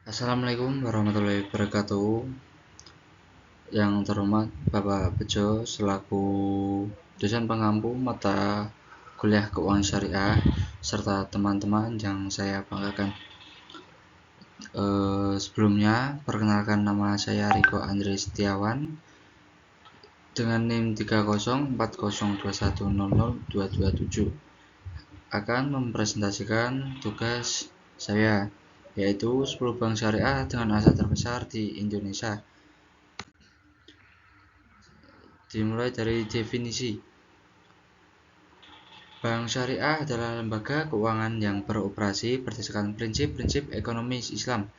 Assalamualaikum warahmatullahi wabarakatuh. Yang terhormat Bapak Bejo selaku dosen pengampu mata kuliah keuangan syariah serta teman-teman yang saya banggakan. Sebelumnya perkenalkan, nama saya Riko Andre Setiawan dengan NIM 304021002227 akan mempresentasikan tugas saya, yaitu 10 bank syariah dengan aset terbesar di Indonesia. Dimulai dari definisi. Bank syariah adalah lembaga keuangan yang beroperasi berdasarkan prinsip-prinsip ekonomi Islam.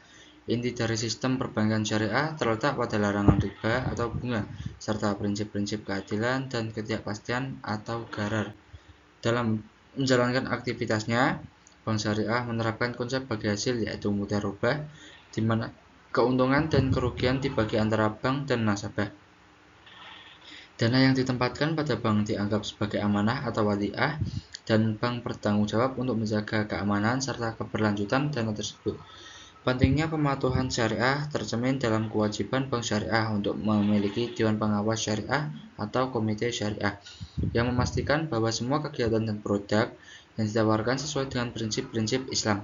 Inti dari sistem perbankan syariah terletak pada larangan riba atau bunga, serta prinsip-prinsip keadilan dan ketidakpastian atau gharar. Dalam menjalankan aktivitasnya, bank syariah menerapkan konsep bagi hasil, yaitu mudharabah, di mana keuntungan dan kerugian dibagi antara bank dan nasabah. Dana yang ditempatkan pada bank dianggap sebagai amanah atau wadiah, dan bank bertanggung jawab untuk menjaga keamanan serta keberlanjutan dana tersebut. Pentingnya pematuhan syariah tercermin dalam kewajiban bank syariah untuk memiliki Dewan Pengawas Syariah atau Komite Syariah yang memastikan bahwa semua kegiatan dan produk yang ditawarkan sesuai dengan prinsip-prinsip Islam.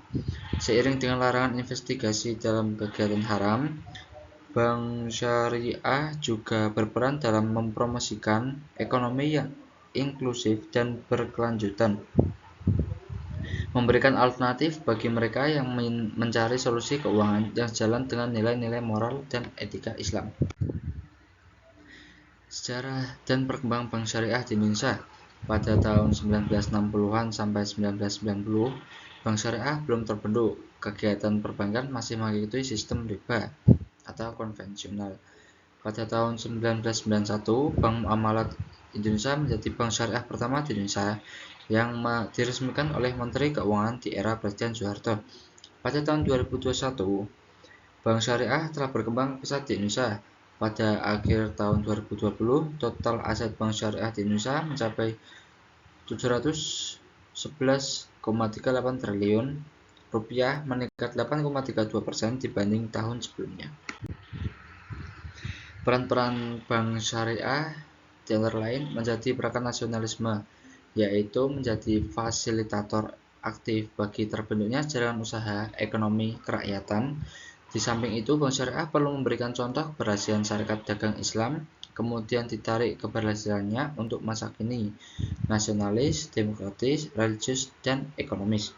Seiring dengan larangan investigasi dalam kegiatan haram, bank syariah juga berperan dalam mempromosikan ekonomi yang inklusif dan berkelanjutan, memberikan alternatif bagi mereka yang mencari solusi keuangan yang sejalan dengan nilai-nilai moral dan etika Islam. Sejarah dan perkembangan bank syariah di Indonesia. Pada tahun 1960-an sampai 1990, bank syariah belum terbentuk. Kegiatan perbankan masih mengikuti sistem riba atau konvensional. Pada tahun 1991, Bank Muamalat Indonesia menjadi bank syariah pertama di Indonesia yang diresmikan oleh Menteri Keuangan di era Presiden Soeharto. Pada tahun 2021, bank syariah telah berkembang pesat di Indonesia. Pada akhir tahun 2020, total aset bank syariah di Indonesia mencapai 711,38 triliun rupiah, meningkat 8,32% dibanding tahun sebelumnya. Peran-peran bank syariah di antara lain menjadi perangkat nasionalisme, yaitu menjadi fasilitator aktif bagi terbentuknya jaringan usaha ekonomi kerakyatan. Di samping itu, bank syariah perlu memberikan contoh keberhasilan syarikat dagang Islam, kemudian ditarik keberhasilannya untuk masa kini, nasionalis, demokratis, religius, dan ekonomis.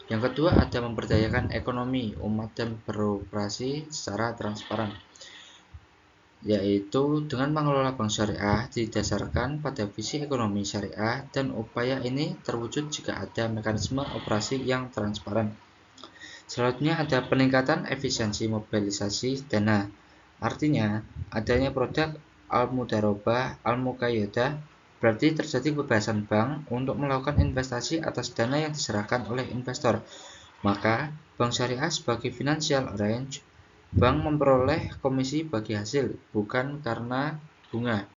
Yang kedua, ada memberdayakan ekonomi umat dan beroperasi secara transparan, yaitu dengan mengelola bank syariah didasarkan pada visi ekonomi syariah, dan upaya ini terwujud jika ada mekanisme operasi yang transparan. Selanjutnya ada peningkatan efisiensi mobilisasi dana. Artinya, adanya produk al-mudharabah al-muqayyadah berarti terjadi kebebasan bank untuk melakukan investasi atas dana yang diserahkan oleh investor. Maka, bank syariah sebagai financial arrange, bank memperoleh komisi bagi hasil, bukan karena bunga.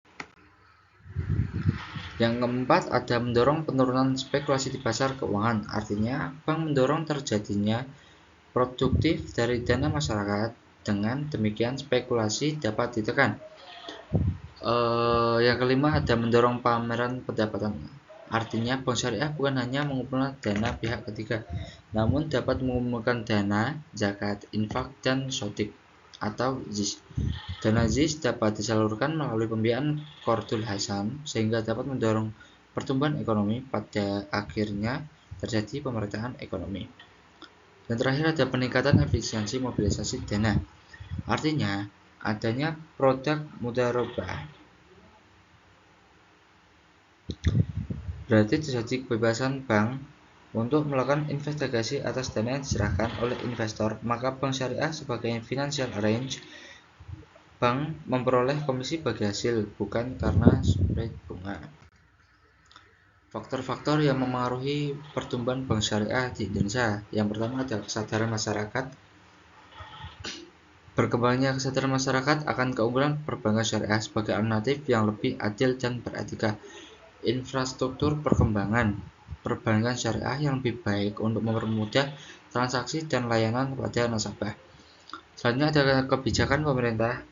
Yang keempat, ada mendorong penurunan spekulasi di pasar keuangan. Artinya, bank mendorong terjadinya produktif dari dana masyarakat. Dengan demikian, spekulasi dapat ditekan. Yang kelima, ada mendorong pameran pendapatan. Artinya, bank syariah bukan hanya mengumpulkan dana pihak ketiga, namun dapat mengumpulkan dana zakat, infak, dan sodik atau ZIS. Dana ZIS dapat disalurkan melalui pembiayaan Qardul Hasan sehingga dapat mendorong pertumbuhan ekonomi. Pada akhirnya terjadi pemerataan ekonomi. Dan terakhir, ada peningkatan efisiensi mobilisasi dana. Artinya, adanya produk mudharabah berarti terjadi kebebasan bank untuk melakukan investigasi atas dana yang diserahkan oleh investor. Maka bank syariah sebagai financial arrange, bank memperoleh komisi bagi hasil, bukan karena spread bunga. Faktor-faktor yang memengaruhi pertumbuhan bank syariah di Indonesia. Yang pertama adalah kesadaran masyarakat. Berkembangnya kesadaran masyarakat akan keunggulan perbankan syariah sebagai alternatif yang lebih adil dan beretika. Infrastruktur perkembangan perbankan syariah yang lebih baik untuk mempermudah transaksi dan layanan kepada nasabah. Selanjutnya ada kebijakan pemerintah.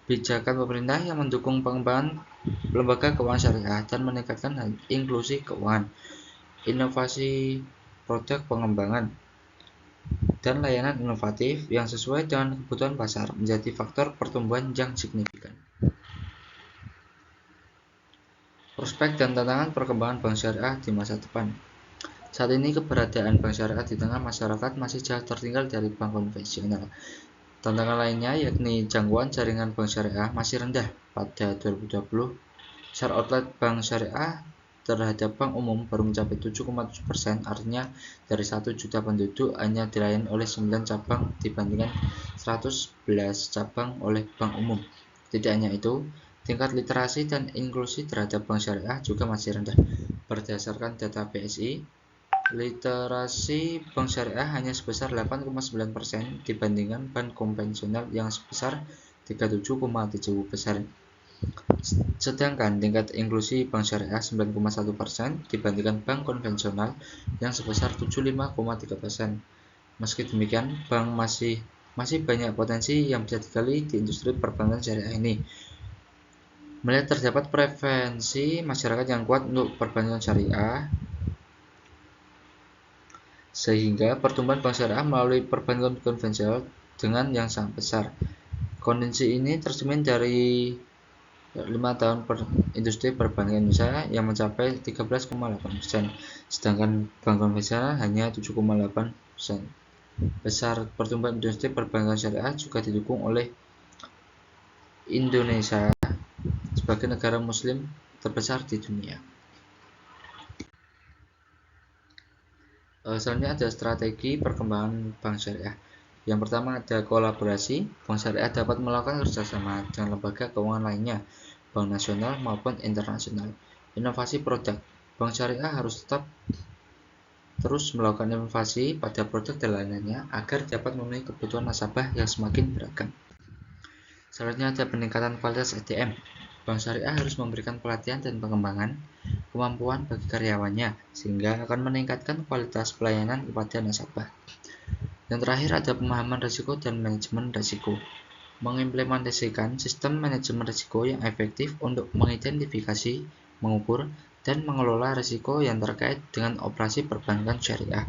Kebijakan pemerintah yang mendukung pengembangan lembaga keuangan syariah dan meningkatkan inklusi keuangan, inovasi produk pengembangan, dan layanan inovatif yang sesuai dengan kebutuhan pasar menjadi faktor pertumbuhan yang signifikan. Prospek dan tantangan perkembangan bank syariah di masa depan. Saat ini keberadaan bank syariah di tengah masyarakat masih jauh tertinggal dari bank konvensional. Tantangan lainnya yakni jangkauan jaringan bank syariah masih rendah. Pada 2020, share outlet bank syariah terhadap bank umum baru mencapai 7,7%, artinya dari 1 juta penduduk hanya dilayani oleh 9 cabang dibandingkan 111 cabang oleh bank umum. Tidak hanya itu, tingkat literasi dan inklusi terhadap bank syariah juga masih rendah. Berdasarkan data BSI, literasi bank syariah hanya sebesar 8,9% dibandingkan bank konvensional yang sebesar 37,7%. Sedangkan tingkat inklusi bank syariah 9,1% dibandingkan bank konvensional yang sebesar 75,3%. Meski demikian, bank masih banyak potensi yang bisa digali di industri perbankan syariah ini. Melihat terdapat preferensi masyarakat yang kuat untuk perbankan syariah, sehingga pertumbuhan bank syariah melalui perbankan konvensional dengan yang sangat besar. Kondisi ini tercermin dari 5 tahun industri perbankan Indonesia yang mencapai 13,8%, sedangkan bank konvensional hanya 7,8%. Besar pertumbuhan industri perbankan syariah juga didukung oleh Indonesia sebagai negara muslim terbesar di dunia. Selanjutnya ada strategi perkembangan bank syariah. Yang pertama ada kolaborasi. Bank syariah dapat melakukan kerjasama dengan lembaga keuangan lainnya, bank nasional maupun internasional. Inovasi produk. Bank syariah harus terus melakukan inovasi pada produk dan lainnya agar dapat memenuhi kebutuhan nasabah yang semakin beragam. Selanjutnya ada peningkatan kualitas SDM. Bank syariah harus memberikan pelatihan dan pengembangan kemampuan bagi karyawannya sehingga akan meningkatkan kualitas pelayanan kepada nasabah. Yang terakhir ada pemahaman risiko dan manajemen risiko. Mengimplementasikan sistem manajemen risiko yang efektif untuk mengidentifikasi, mengukur, dan mengelola risiko yang terkait dengan operasi perbankan syariah.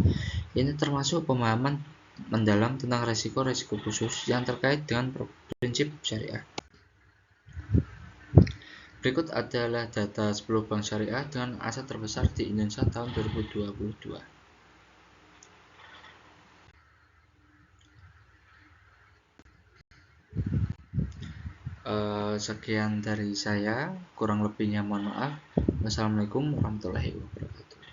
Ini termasuk pemahaman mendalam tentang risiko-risiko khusus yang terkait dengan prinsip syariah. Berikut adalah data 10 bank syariah dengan aset terbesar di Indonesia tahun 2022. Sekian dari saya, kurang lebihnya mohon maaf. Wassalamualaikum warahmatullahi wabarakatuh.